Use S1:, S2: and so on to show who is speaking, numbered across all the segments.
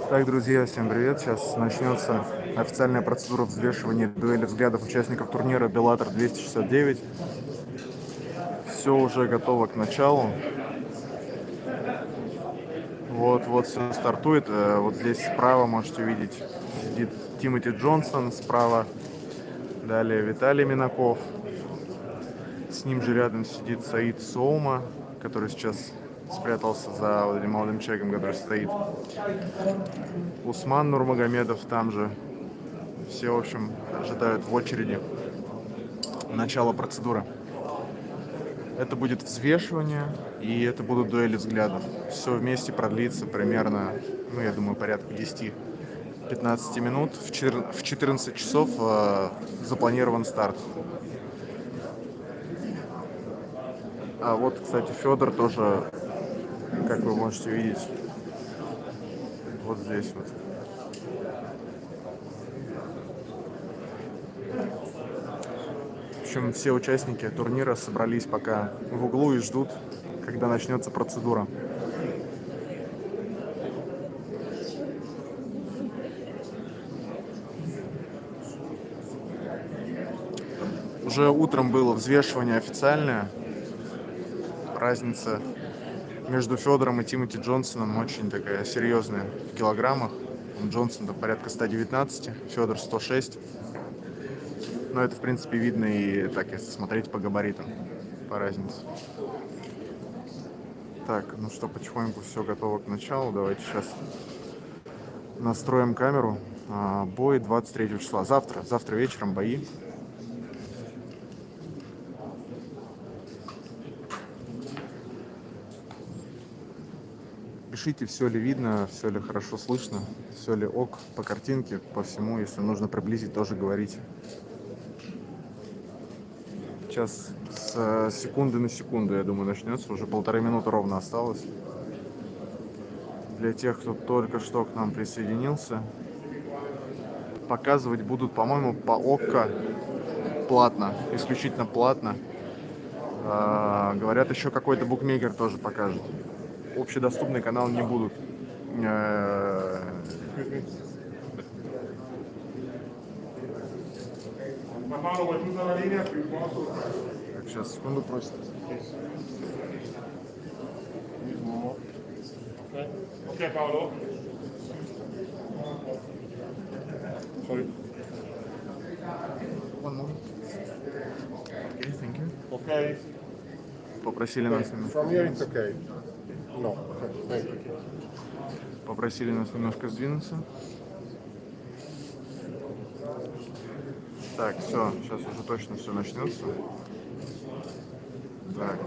S1: Так, друзья, всем привет. Сейчас начнется официальная процедура взвешивания дуэли взглядов участников турнира Bellator 269. Все уже готово к началу. Вот все стартует. Вот здесь справа можете увидеть, сидит Тимоти Джонсон, справа далее Виталий Минаков. С ним же рядом сидит Саид Соума, который сейчас спрятался за вот этим молодым человеком, который стоит. Усман Нурмагомедов там же. Все, в общем, ожидают в очереди начала процедуры. Это будет взвешивание, и это будут дуэли взглядов. Все вместе продлится примерно, я думаю, порядка 10-15 минут. В 14 часов запланирован старт. А вот, кстати, Фёдор тоже, как вы можете видеть, вот здесь вот. В общем, все участники турнира собрались пока в углу и ждут, когда начнется процедура. Уже утром было взвешивание официальное. Разница между Фёдором и Тимоти Джонсоном очень такая серьезная в килограммах. Джонсон до порядка 119, Фёдор 106. Но это, в принципе, видно и так, если смотреть по габаритам, по разнице. Так, ну что, потихоньку все готово к началу. Давайте сейчас настроим камеру. Бой 23 числа. Завтра вечером бои. Пишите, все ли видно, все ли хорошо слышно, все ли ок по картинке, по всему. Если нужно приблизить, тоже говорите. Сейчас с секунды на секунду, я думаю, начнется. Уже 1,5 минуты ровно осталось. Для тех, кто только что к нам присоединился, показывать будут, по-моему, по ОККО платно, исключительно платно. Говорят, еще какой-то букмекер тоже покажет. Общедоступный канал не будут. Так, сейчас, секунду просит.
S2: Okay, Paolo. Sorry.
S1: One more. Okay, thank you.
S2: Okay.
S1: Попросили нас
S2: From here it's okay. No. Thank you.
S1: Попросили нас немножко сдвинуться. Так, все, сейчас уже точно все начнется. Так.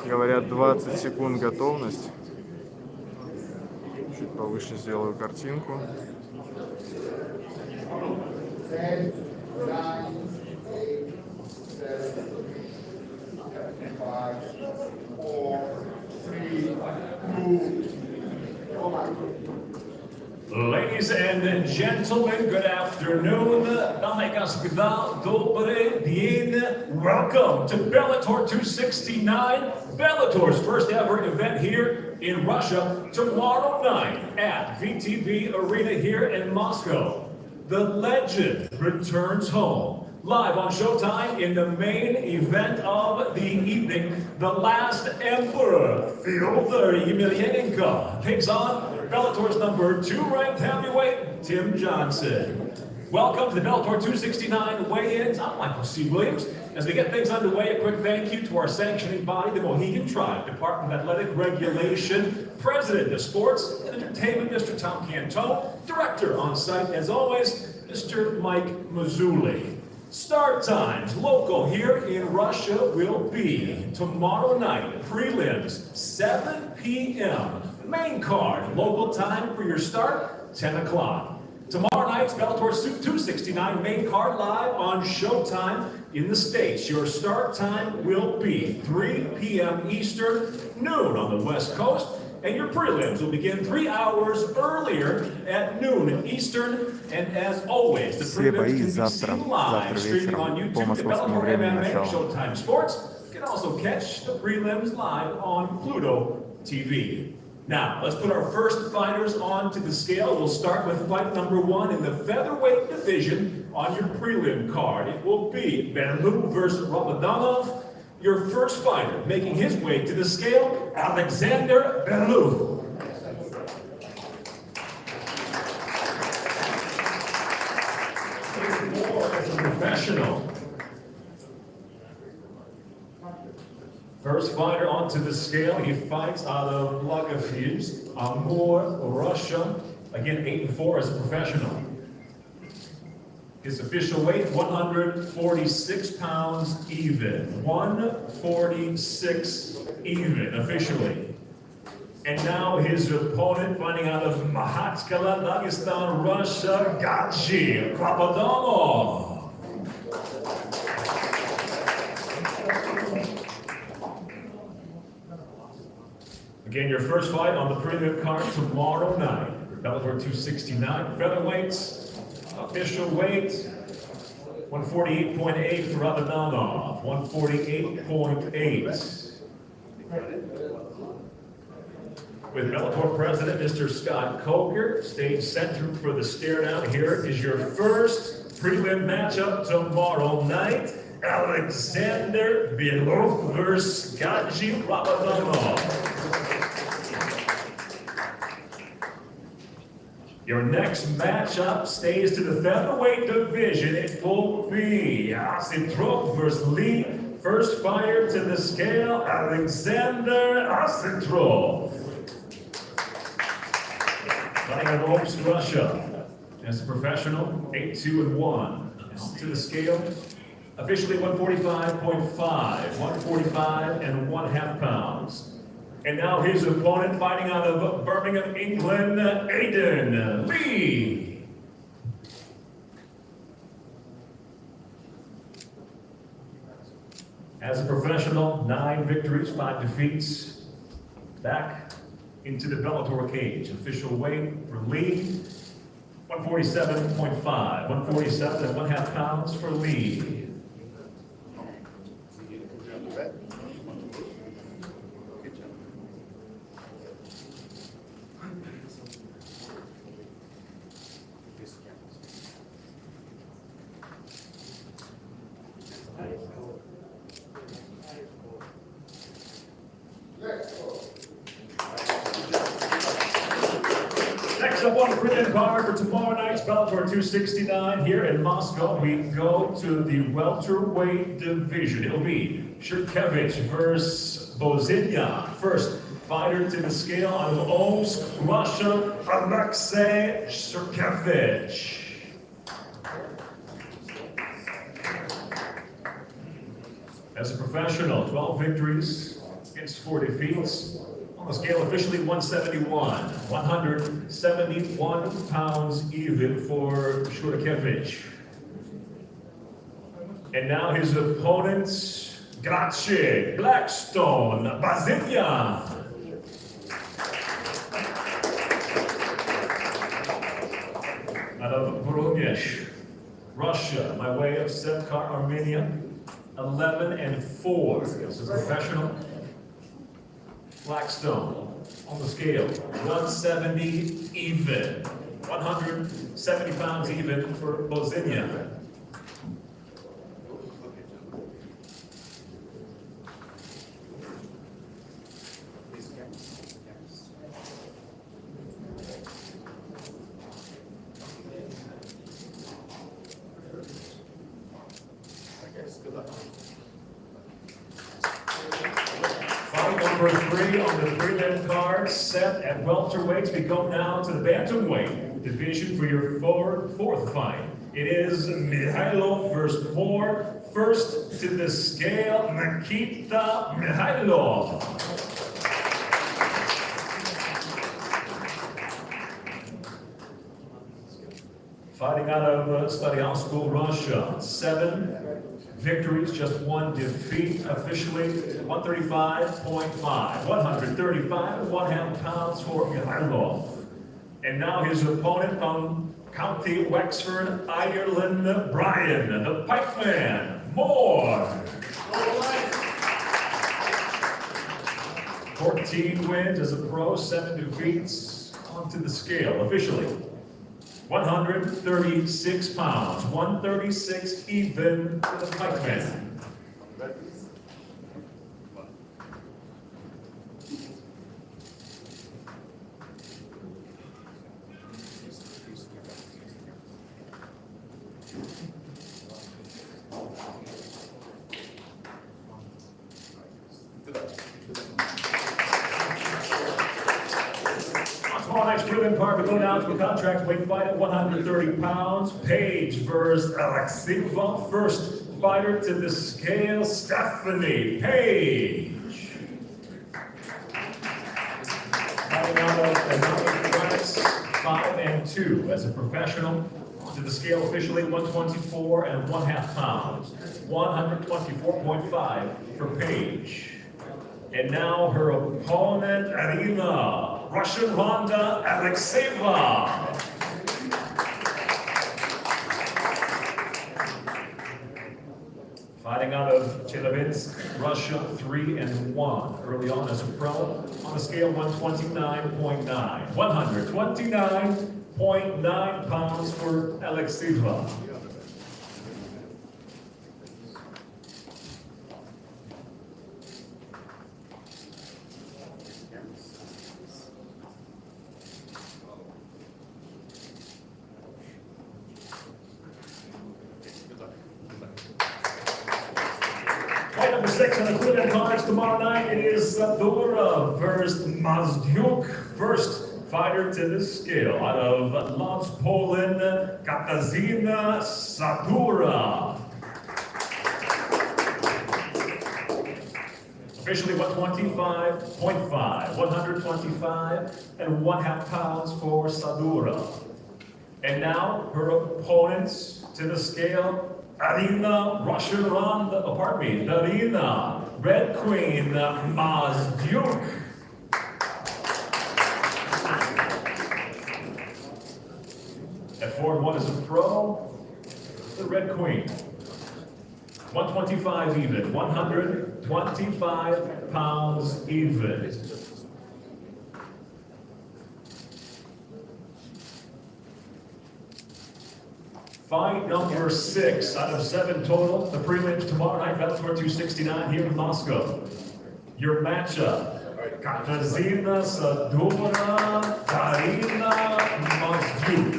S1: Говорят, 20 секунд готовность. Чуть повыше сделаю картинку.
S3: Ladies and gentlemen, good afternoon. Дамы и господа, добрый день. Welcome to Bellator 269, Bellator's first ever event here in Russia tomorrow night at VTB Arena here in Moscow. The legend returns home. Live on Showtime in the main event of the evening, the last emperor, Fёdor Емельяненko, takes on Bellator's number 2 ranked heavyweight, Tim Johnson. Welcome to the Bellator 269 weigh-ins. I'm Michael C. Williams. As we get things underway, a quick thank you to our sanctioning body, the Mohegan Tribe, Department of Athletic Regulation, President of Sports and Entertainment, Mr. Tom Cantone, Director on site, as always, Mr. Mike Mazzulli. Start times local here in Russia will be tomorrow night, prelims, 7 p.m. Main card, local time for your start, 10 o'clock. Tomorrow night's Bellator 269 main card live on Showtime in the States. Your start time will be 3 p.m. Eastern, noon on the West Coast. And your prelims will begin 3 hours earlier at noon Eastern. And as always, the prelims can be seen live streaming on YouTube, the Bellator MMA, Showtime Sports. You can also catch the prelims live on Pluto TV. Now, let's put our first fighters onto the scale. We'll start with fight number 1 in the featherweight division on your prelim card. It will be Bellator versus Ramadanov. Your first fighter making his way to the scale, Alexander Bellator. As a professional. First fighter onto the scale, he fights out of Lagafist, Amur, Russia. Again, 8-4 as a professional. His official weight, 146 pounds even. 146 even, officially. And now his opponent, fighting out of Mahatskala, Dagestan, Russia, Gachi Krapadamov. Again, your first fight on the prelim card tomorrow night. Bellator 269, featherweights, official weight, 148.8 for Ramadanov, 148.8. With Bellator President, Mr. Scott Coker, stage center for the stare down. Here is your first prelim matchup tomorrow night. Alexander Bellator versus Gachi Ramadanov. Your next matchup stays to the featherweight division. It will be Asitrov versus Lee. First fighter to the scale, Alexander Asitrov. Fighting out of Omsk, Russia. As a professional, 8-2-1. To the scale, officially 145.5, 145.5 pounds. And now his opponent, fighting out of Birmingham, England, Aiden Lee. As a professional, 9 victories, 5 defeats. Back into the Bellator cage. Official weight for Lee, 147.5, 147.5 pounds for Lee. Next up on the prelim card for tomorrow night's Bellator 269 here in Moscow, we go to the welterweight division. It'll be Shurkevich versus Bozinian. First fighter to the scale out of Omsk, Russia, Alexei Shurkevich. As a professional, 12 victories against 4 defeats. On the scale, officially 171. 171 pounds even for Shurkevich. And now his opponents, Gracie Blackstone Bazinian. Out of Voronezh, Russia, by way of Sevkar, Armenia. 11-4 as a professional. Blackstone on the scale, 170 even, 170 pounds even for Bozinian. Number 3 on the prelim card, set at welterweights. We go now to the bantamweight division for your fourth fight. It is Mikhailov versus Moore. First to the scale, Nikita Mikhailov. Fighting out of Stadialsko, Russia. 7 victories, just 1 defeat. Officially 135.5, 135.5 pounds for Mikhailov. And now his opponent from County Wexford, Ireland, Brian, the Pikeman, Moore. 14 wins as a pro, 7 defeats. Onto the scale officially. 136 pounds, 136 even for the pikeman. Card to go down to a contract weight fight at 130 pounds. Page versus Alexeva. First fighter to the scale, Stephanie Page. Fighting out of France, 5-2 as a professional. To the scale officially 124 and 1/2 pounds. 124.5 for Page. And now her opponent, Arina. Russian Ronda Alexeva. Fighting out of Chelyabinsk, Russia, 3-1. Early on as a pro, on the scale 129.9. 129.9 pounds for Alexeva. Fight number 6 on the Quillen cards tomorrow night. It is Sadura versus Mazdyuk. First fighter to the scale out of Lodz, Poland, Katarzyna Sadura. Officially 125.5, 125 and 1/2 pounds for Sadura. And now her opponents to the scale. Arina Russian Ronda, Arina Red Queen Mazdyuk. At 4-1 as a pro, the Red Queen. 125 even, 125 pounds even. Fight number 6 out of 7 total. The prelims tomorrow night, Bellator 269 here in Moscow. Your matchup, Katarzyna Sadura, Arina Mazdyuk.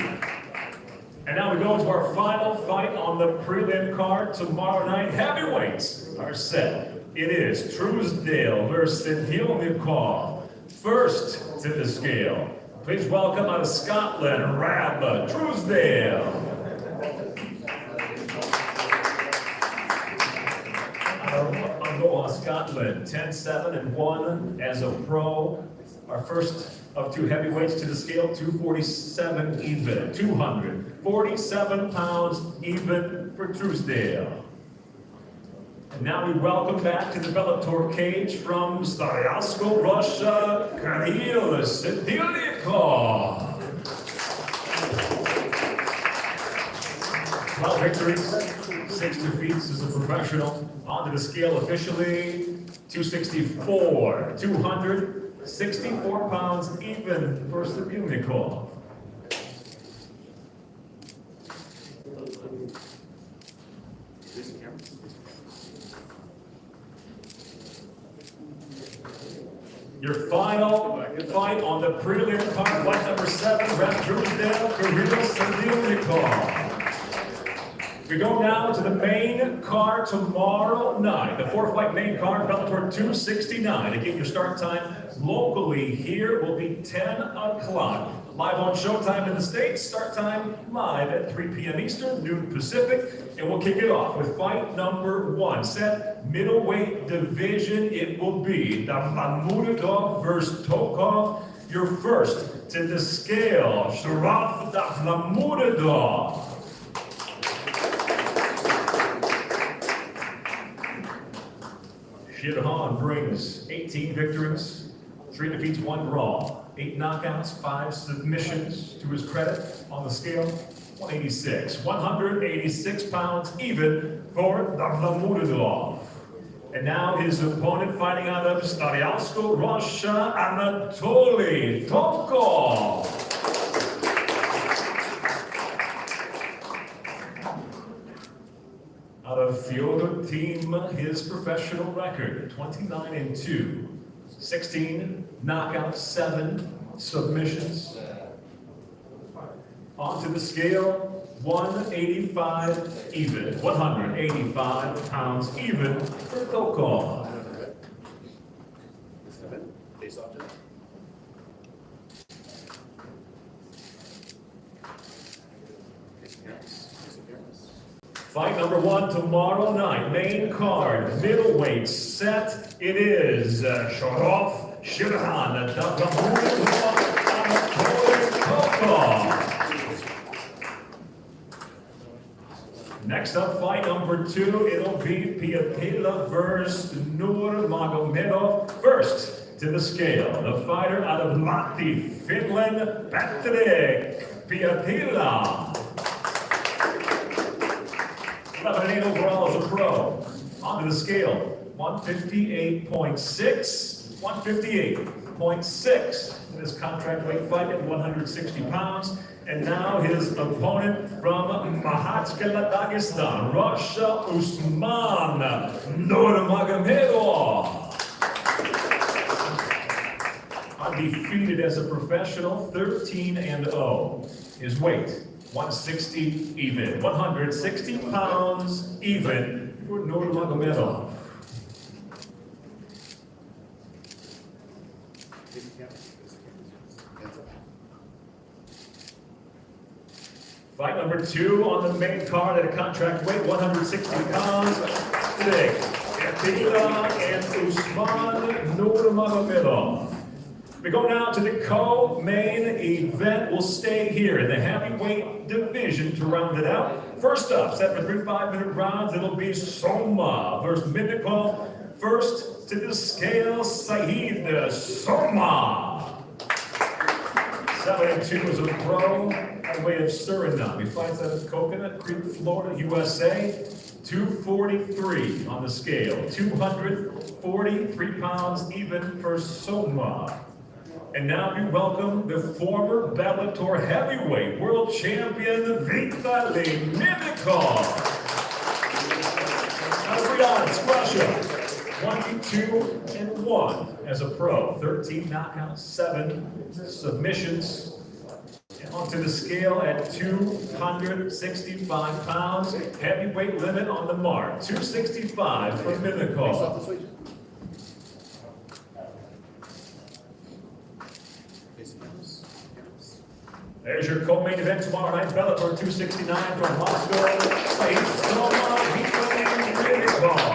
S3: And now we go into our final fight on the prelim card tomorrow night. Heavyweights are set. It is Trusдэйл versus Sidельnikov. First to the scale. Please welcome out of Scotland, Rab Trusдэйл. Scotland, 10-7-1 as a pro. Our first of 2 heavyweights to the scale, 247 even, 247 pounds even for Trusдэйл. And now we welcome back to the Bellator cage from Staryasko, Russia, Kirill Sidельnikov. 12 victories, 6 defeats as a professional. Onto the scale officially, 264, 264 pounds even for Sidельnikov. Your final fight on the prelim card, fight number 7, Trusдэйл, Kirill Sidельnikov. We go now to the main card tomorrow night. The 4-fight main card, Bellator 269. Again, your start time locally here will be 10 o'clock. Live on Showtime in the States, start time live at 3 p.m. Eastern, noon Pacific. And we'll kick it off with fight number 1. Set middleweight division, it will be Davlатмуродов versus Tokov. Your first to the scale, Шараф Давлатмуродов. Shirhan brings 18 victories, 3 defeats, 1 draw, 8 knockouts, 5 submissions to his credit. On the scale, 186 pounds even for Davlатмуродов. And now his opponent fighting out of Starialsko, Russia, Anatolий Tokov. Out of Fёdor team, his professional record, 29-2, 16 knockouts, 7 submissions. Onto the scale, 185 even, 185 pounds even for Tokov. Fight number 1 tomorrow night, main card, middleweight set. It is Sharaf, Shirhan, Davlatmurodov, Anatolий, Tokov. Next up, fight number 2, it'll be Pietila versus Nurmagomedov. First to the scale, the fighter out of Lahti, Finland, Patrik, Pietila. 11-8 overall as a pro. Onto the scale, 158.6, 158.6 in his contract weight fight at 160 pounds. And now his opponent from Mahatskala, Dagestan, Russia, Usman, Nurmagomedov. Undefeated as a professional, 13-0. His weight, 160 even, 160 pounds even for Nurmagomedov. Fight number 2 on the main card at a contract weight, 160 pounds. Today, Pietila and Usman Nurmagomedov. We go now to the co-main event. We'll stay here in the heavyweight division to round it out. First up, set for 3 5-minute rounds, it'll be Souma versus Minakov. First to the scale, Said, Souma. 7-2 as a pro, by way of Suriname. He fights out of Coconut Creek, Florida, USA. 243 on the scale, 243 pounds even for Souma. And now we welcome the former Bellator heavyweight world champion, Vitaly Minakov. Out of Bryansk, Russia, 22-1 as a pro, 13 knockouts, 7 submissions. And onto the scale at 265 pounds, heavyweight limit on the mark, 265 for Minakov. There's your co-main event tomorrow night, Bellator 269 from Moscow, Sаид, Соума, Minakov.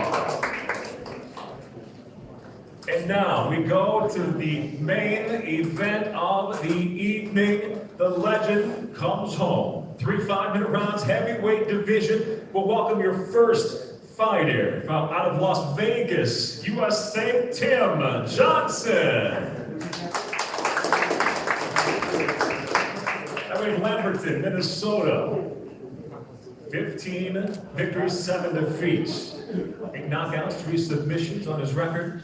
S3: And now we go to the main event of the evening. The legend comes home. 3 5-minute rounds, heavyweight division. We'll welcome your first fighter from out of Las Vegas, USA, Tim Johnson. Lamberton, Minnesota. 15 victories, 7 defeats. 8 knockouts, 3 submissions on his record.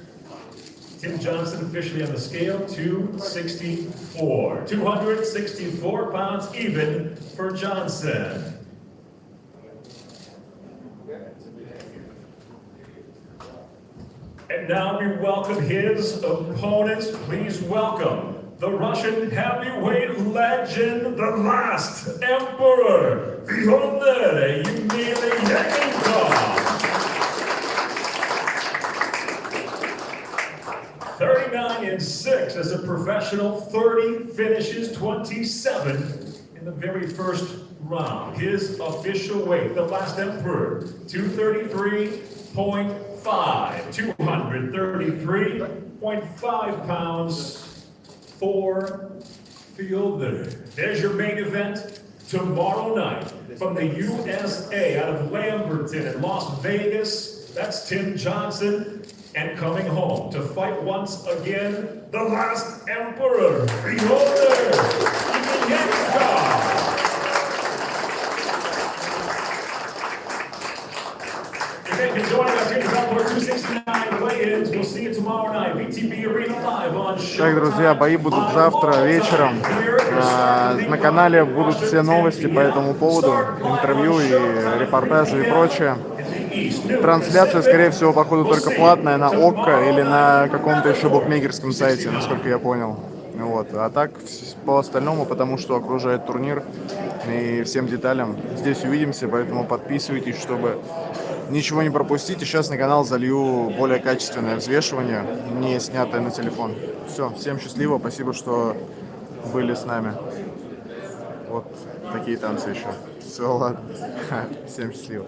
S3: Tim Johnson officially on the scale, 264. 264 pounds even for Johnson. And now we welcome his opponents. Please welcome the Russian heavyweight legend, the last emperor, Fёdor Емельяненko. 39-6 as a professional, 30 finishes, 27 in the very first round. His official weight, the last emperor, 233.5, 233.5 pounds for Fёdor. There's your main event tomorrow night from the USA out of Lamberton in Las Vegas. That's Tim Johnson. And coming home to fight once again, the last emperor, Fёdor Emelianenko. Thank you for joining us here at Bellator 269.
S1: Так, друзья, бои будут завтра вечером. На канале будут все новости по этому поводу, интервью и репортажи и прочее. Трансляция, скорее всего, походу только платная на ОККО или на каком-то еще букмекерском сайте, насколько я понял. Вот. А так по остальному, потому что окружает турнир и всем деталям здесь увидимся, поэтому подписывайтесь, чтобы ничего не пропустить. И сейчас на канал залью более качественное взвешивание, не снятое на телефон. Все, всем счастливо, спасибо, что были с нами. Вот такие танцы еще. Все, ладно. Всем счастливо.